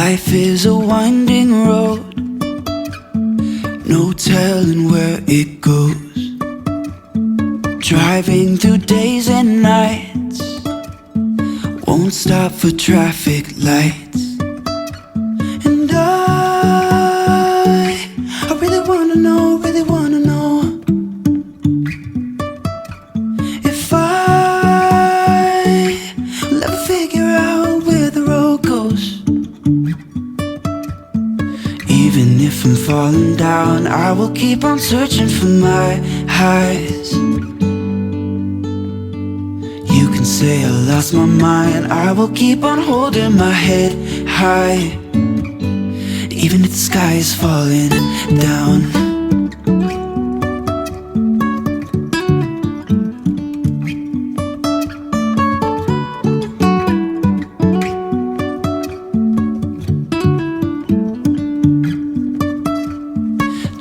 Life is a winding road, no telling where it goes. Driving through days and nights, won't stop for traffic lights. And I really wanna know, if I'll ever figure out where the road goes. Even if I'm falling down, I will keep on searching for my highs. You can say I lost my mind, I will keep on holding my head high. Even if the sky is falling down.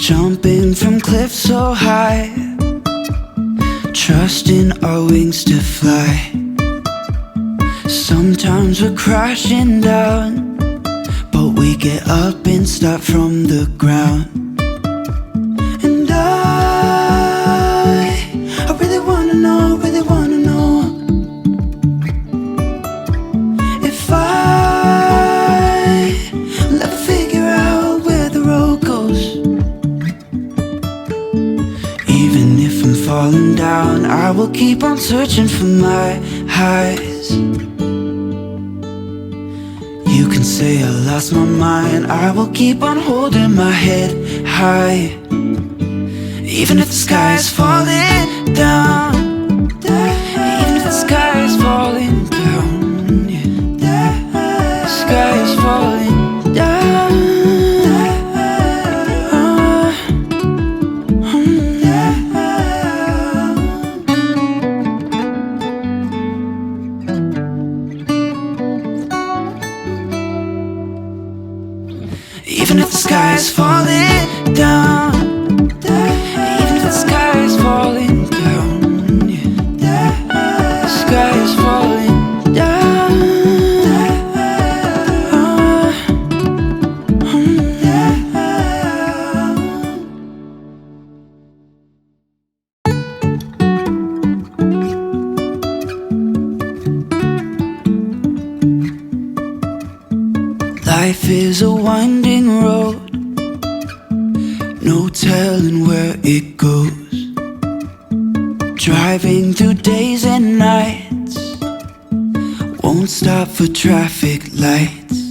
Jumping from cliffs so high, trusting our wings to fly. Sometimes we're crashing down, but we get up and start from the ground. And I really wanna know, if I'll ever figure out where the road goes. Even if I'm falling down, I will keep on searching for my highs. You can say I lost my mind, I will keep on holding my head high. Even if the sky is falling down, even if the sky is falling down, yeah. The sky is falling down. Even if the sky is falling down, even if the sky is falling down, yeah. The sky is falling down. Life is a winding road, no telling where it goes. Driving through days and nights, won't stop for traffic lights.